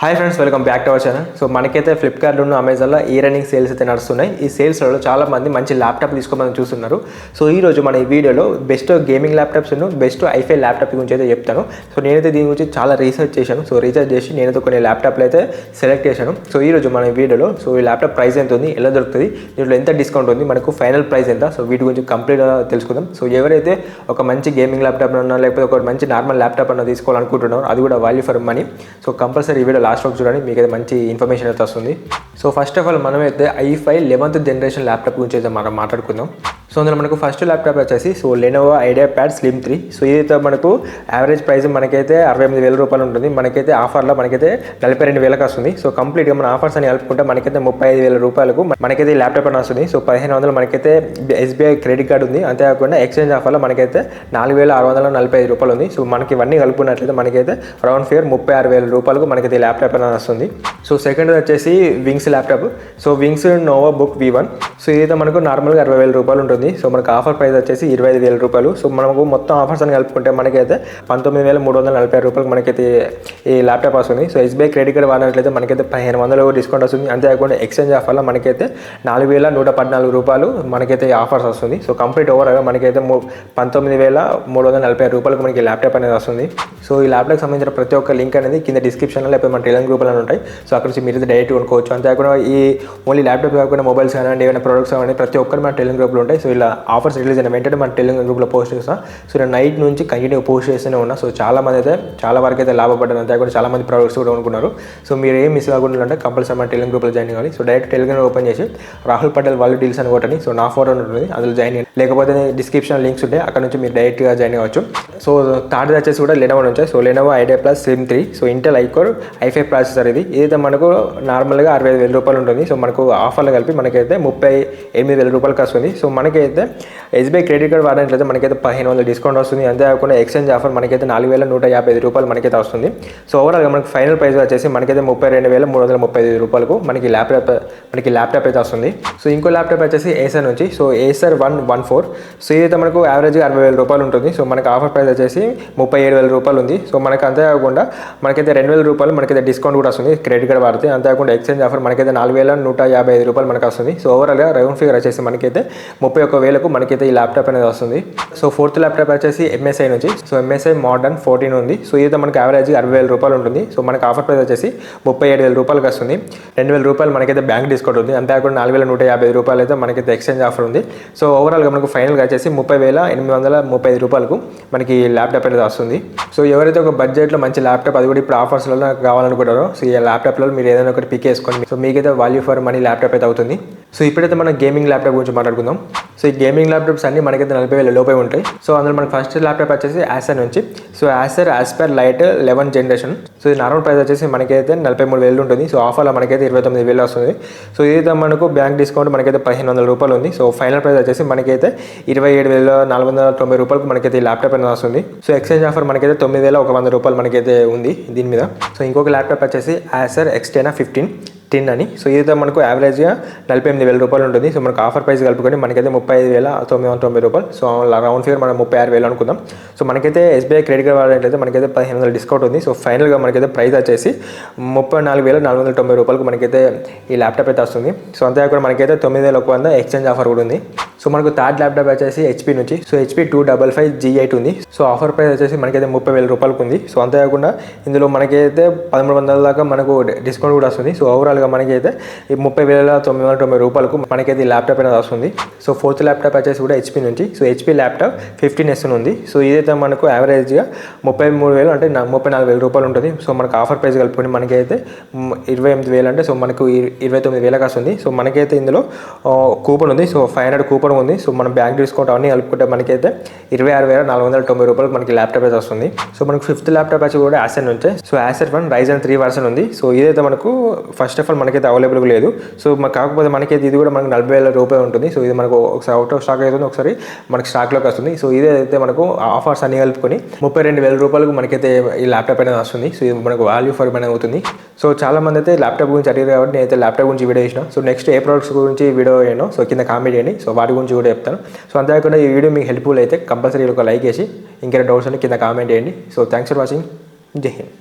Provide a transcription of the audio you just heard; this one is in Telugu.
Hi friends, welcome back to our channel. So మనకైతే ఫ్లిప్కార్ట్లో అమెజాన్లో ఇయర్ రన్నింగ్ సేల్స్ అయితే నడుస్తున్నాయి. ఈ సేల్స్లో చాలా మంది మంచి ల్యాప్టాప్ తీసుకోమని చూస్తున్నారు. సో ఈ రోజు మన ఈ వీడియోలో బెస్ట్ గేమింగ్ ల్యాప్టాప్స్ బెస్ట్ ఐఫై ల్యాప్టాప్ గురించి అయితే చెప్తాను. సో నేనైతే దీని గురించి చాలా రీసెర్చ్ చేశాను. సో రీసెర్చ్ చేసి నేనైతే కొన్ని ల్యాప్టాప్లు అయితే సెలెక్ట్ చేశాను. సో ఈ రోజు మన ఈ వీడియోలో ఈ ల్యాప్టాప్ ప్రైస్ ఎంత ఉంది, ఎలా దొరుకుతుంది, దీంట్లో ఎంత డిస్కౌంట్ ఉంది, మనకు ఫైనల్ ప్రైస్ ఎంత, సో వీటి గురించి కంప్లీట్గా తెలుసుకుందాం. సో ఎవరైతే ఒక మంచి గేమింగ్ ల్యాప్టాప్ అన్నా లేకపోతే ఒక మంచి నార్మల్ ల్యాప్టాప్ అన్నా తీసుకోవాలనుకుంటున్నారో, అది కూడా value for money, so compulsory ఈ వీడియో లాస్ట్ వరకు చూడండి, మీకు మంచి ఇన్ఫర్మేషన్ అయితే వస్తుంది. సో ఫస్ట్ ఆఫ్ ఆల్ మనమైతే i5 11th జనరేషన్ ల్యాప్టాప్ గురించి అయితే మనం మాట్లాడుకుందాం. సో అందులో మనకు ఫస్ట్ ల్యాప్టాప్ వచ్చేసి లెనోవో IdeaPad Slim 3. సో ఇదైతే మనకు యావరేజ్ ప్రైస్ మనకైతే 68,000 రూపాయలు ఉంటుంది. మనకైతే ఆఫర్లో మనకైతే 42,000కి వస్తుంది. సో కంప్లీట్గా మన ఆఫర్స్ అని కలుపుకుంటే మనకైతే 35,000 రూపాయలకు మనకైతే ఈ ల్యాప్టాప్ అని వస్తుంది. సో 1,500 మనకైతే SBI క్రెడిట్ కార్డు ఉంది. అంతేకాకుండా ఎక్స్చేంజ్ ఆఫర్లో మనకైతే 4,645 రూపాయలు ఉంది. సో మనకి ఇవన్నీ కలుపుకున్నట్లయితే మనకైతే రౌండ్ ఫిగర్ 36,000 రూపాయలకు మనకైతే ఈ ల్యాప్టాప్ అని వస్తుంది. సో సెకండ్ వచ్చేసి wings laptop. So wings nova book V1. So ఇదైతే మనకు నార్మల్గా 60,000 రూపాయలు ఉంటుంది. సో మనకు ఆఫర్ ప్రైస్ వచ్చేసి 25,000 రూపాయలు. సో మనకు మొత్తం ఆఫర్స్ అని కలుపుకుంటే మనకైతే 19,346 రూపాయలకు మనకైతే ఈ ల్యాప్టాప్ వస్తుంది. సో SBI క్రెడిట్ కార్డ్ వాడినట్లయితే మనకైతే 1,500 డిస్కౌంట్ వస్తుంది. అంతేకాకుండా ఎక్స్చేంజ్ ఆఫర్లో మనకైతే 4,114 రూపాయలు మనకైతే ఆఫర్స్ వస్తుంది. సో కంప్లీట్ ఓవర్గా మనకైతే 19,346 రూపాయలకు మనకి ల్యాప్టాప్ అనేది వస్తుంది. సో ఈ ల్యాప్టాప్కి సంబంధించిన ప్రతి ఒక్క లింక్ అనేది కింద డిస్క్రిప్షన్లో లేకపోతే మన టెలిగ్రామ్ గ్రూప్లో ఉంటాయి. సో అక్కడ నుంచి మీరు డైరెక్ట్ కొనుక్కోవచ్చు. అంతేకాకుండా ఈ ఓన్లీ ల్యాప్టాప్ కాకుండా మొబైల్స్ కానీ ఏమైనా ప్రొడక్ట్స్ కానీ ప్రతి ఒక్కరు మన టెలిగ్రామ్ గ్రూప్లో ఉంటాయి. సో ఇలా ఆఫర్స్ రిలీజ్ అయిన వెంటనే మన టెలిగ్రామ్ గ్రూప్లో పోస్ట్ చేస్తాను. సో నేను నైట్ నుంచి కంటిన్యూ పోస్ట్ చేస్తూనే ఉన్నా. సో చాలా మంది అయితే చాలా వరకు అయితే లాభపడ్డారు. అంతేకాకుండా చాలా మంది ప్రొడక్ట్స్ కూడా కొనుక్కున్నారు. సో మీరు ఏం మిస్ కాకుండా అంటే కంపల్సరీ మన టెలిగ్రామ్ గ్రూప్లో జాయిన్ కావాలి. సో డైరెక్ట్ టెలిగ్రామ్ ఓపెన్ చేసి రాహుల్ పటేల్ వాళ్ళు డీల్స్ అని కొట్టండి. సో నా ఫోటో ఉంటుంది, అందులో జాయిన్ అయ్యి, లేకపోతే డిస్క్రిప్షన్ లింక్స్ ఉంటాయి, అక్కడ నుంచి మీరు డైరెక్ట్గా జాయిన్ అవ్వచ్చు. సో థర్డ్ వచ్చేసి కూడా లెనోవో నుంచి. So Lenovo IdeaPad Slim 3. So Intel i-Core i5 processor. ఇదైతే మనకు నార్మల్గా 65,000 రూపాయలు ఉంటుంది. సో మనకు ఆఫర్లో కలిపి మనకైతే 38,000 రూపాయలకి వస్తుంది. సో మనకైతే SBI క్రెడిట్ కార్డ్ వాడినట్లయితే మనకైతే 1,500 డిస్కౌంట్ వస్తుంది. అంతేకాకుండా ఎక్స్చేంజ్ ఆఫర్ మనకైతే 4,155 రూపాయలు మనకైతే వస్తుంది. సో ఓవరాల్గా మనకి ఫైనల్ ప్రైస్ వచ్చేసి మనకైతే 32,335 రూపాయలకు మనకి ల్యాప్టాప్ అయితే వస్తుంది. సో ఇంకో ల్యాప్టాప్ వచ్చేసి ఏసర్ నుంచి. So Acer 114. సో ఇదైతే మనకు యావరేజ్గా 60,000 రూపాయలు ఉంటుంది. సో మనకి ఆఫర్ ప్రైస్ వచ్చేసి 37,000 రూపాయలు ఉంది. సో మనకి అంతేకాకుండా మనకైతే 2,000 రూపాయలు మనకైతే డిస్కౌంట్ కూడా వస్తుంది క్రెడిట్ కార్డ్ వాడితే. అంతేకాకుండా ఎక్స్చేంజ్ ఆఫర్ మనకైతే 4,155 రూపాయలు మనకు వస్తుంది. సో ఓవరాల్గా రౌండ్ ఫిగర్ వచ్చేసి మనకైతే 31,000కు మనకైతే ఈ ల్యాప్టాప్ అనేది వస్తుంది. సో ఫోర్త్ ల్యాప్టాప్ వచ్చేసి MSI నుంచి. సో MSI Modern 14 ఉంది. సో ఇదైతే మనకి యావరేజ్గా 60,000 రూపాయలు ఉంటుంది. సో మనకి ఆఫర్ ప్రైస్ వచ్చేసి 37,000 రూపాయలకు వస్తుంది. 2,000 రూపాయలు మనకైతే బ్యాంక్ డిస్కౌంట్ ఉంది. అంతేకాకుండా 4,155 రూపాయలు అయితే మనకైతే ఎక్స్చేంజ్ ఆఫర్ ఉంది. సో ఓవరాల్గా మనకు ఫైనల్గా వచ్చేసి 30,835 రూపాయలకు మనకి ల్యాప్టాప్ అనేది వస్తుంది. సో ఎవరైతే ఒక బడ్జెట్లో మంచి ల్యాప్టాప్, అది కూడా ఇప్పుడు ఆఫర్స్లో కావాలనుకుంటారో, సో ఈ ల్యాప్టాప్లో మీరు ఏదైనా ఒకటి పిక్ చేసుకోండి. సో మీకైతే వాల్యూ ఫర్ మనీ ల్యాప్టాప్ అయితే అవుతుంది. సో ఇప్పుడైతే మనం గేమింగ్ ల్యాప్టాప్ గురించి మాట్లాడుకుందాం. సో ఈ గేమింగ్ ల్యాప్టాప్స్ అన్ని మనకైతే 40,000 లోపే ఉంటాయి. సో అందులో మనకి ఫస్ట్ ల్యాప్టాప్ వచ్చేసి Acer నుంచి. So Acer Aspire Lite 11th generation. So ఈ నార్మల్ ప్రైస్ వచ్చేసి మనకైతే 43,000 ఉంటుంది. సో ఆఫర్లో మనకైతే 29,000 వస్తుంది. సో ఇదైతే మనకు బ్యాంక్ డిస్కౌంట్ మనకైతే 1,500 రూపాయలు ఉంది. సో ఫైనల్ ప్రైస్ వచ్చేసి మనకైతే 27,490 రూపాయలకు మనకైతే ఈ ల్యాప్టాప్ అనేది వస్తుంది. సో ఎక్స్చేంజ్ ఆఫర్ మనకైతే 9,100 రూపాయలు మనకైతే ఉంది దీని మీద. సో ఇంకొక ల్యాప్టాప్ వచ్చేసి Acer Xtena 1510 అని. సో ఇదైతే మనకు యావరేజ్గా 48,000 రూపాయలు ఉంటుంది. సో మనకు ఆఫర్ ప్రైస్ కలుపుకొని మనకైతే 35,990 రూపాయలు. సో రౌండ్ ఫిగర్ మనం 36,000 అనుకుందాం. సో మనకైతే SBI క్రెడిట్ కార్డ్ వాడినట్లయితే మనకైతే 1,500 డిస్కౌంట్ ఉంది. సో ఫైనల్గా మనకైతే ప్రైస్ వచ్చేసి 34,490 రూపాయలకు మనకైతే ఈ ల్యాప్టాప్ అయితే వస్తుంది. సో అంతేకాకుండా మనకైతే 9,100 ఎక్స్చేంజ్ ఆఫర్ కూడా ఉంది. సో మనకు థర్డ్ ల్యాప్టాప్ వచ్చేసి HP నుంచి. సో HP 255 G8 ఉంది. సో ఆఫర్ ప్రైస్ వచ్చేసి మనకైతే 30,000 రూపాయలకు ఉంది. సో అంతేకాకుండా ఇందులో మనకైతే 1300 దాకా మనకు డిస్కౌంట్ కూడా వస్తుంది. సో ఓవరాల్గా మనకైతే 30,990 రూపాయలకు మనకైతే ఈ ల్యాప్టాప్ అనేది వస్తుంది. సో ఫోర్త్ ల్యాప్టాప్ వచ్చేసి కూడా HP నుంచి. సో HP ల్యాప్టాప్ 15S ఉంది. సో ఇదైతే మనకు యావరేజ్గా 33,000 అంటే 34,000 రూపాయలు ఉంటుంది. సో మనకు ఆఫర్ ప్రైస్ కలుపుకొని మనకైతే 28,000 అంటే సో మనకు 29,000కి వస్తుంది. సో మనకైతే ఇందులో కూపన్ ఉంది. సో 500 కూపన్ ఉంది. సో మన బ్యాంక్ డిస్కౌంట్ అవన్నీ కలుపుకుంటే మనకైతే 26,490 రూపాయలకు మనకి ల్యాప్టాప్ అయితే వస్తుంది. సో మనకు ఫిఫ్త్ ల్యాప్టాప్ వచ్చి కూడా Acer నుంచి. సో Acer 1 Ryzen 3 వర్షన్ ఉంది. సో ఇదైతే మనకు ఫస్ట్ ఆఫ్ ఆల్ మనకైతే అవైలబుల్ లేదు. సో కాకపోతే మనకైతే ఇది కూడా మనకు 40,000 రూపాయలు ఉంటుంది. సో ఇది మనకు ఒకసారి అవుట్ ఆఫ్ స్టాక్ అవుతుంది, ఒకసారి మనకి స్టాక్లోకి వస్తుంది. సో ఇదైతే మనకు ఆఫర్స్ అన్ని కలుపుకొని 32,000 రూపాయలకు మనకైతే ఈ ల్యాప్టాప్ అనేది వస్తుంది. సో ఇది మనకు వాల్యూ ఫర్ మనీ అవుతుంది. సో చాలా మంది అయితే ల్యాప్టాప్ గురించి అడిగారు కాబట్టి నేనైతే ల్యాప్టాప్ గురించి వీడియో చేసిన. సో నెక్స్ట్ ఏ ప్రొడక్ట్స్ గురించి వీడియో చేయను సో కింద కామెంట్ చేయండి. సో వాటి గురించి కూడా చెప్తాను. సో అంతేకాకుండా ఈ వీడియో మీకు హెల్ప్ఫుల్ అయితే కంపల్సరీ ఒక లైక్ చేసి ఇంకేమైనా డౌట్స్ అని కింద కామెంట్ చేయండి. So thanks for watching. జై హింద్.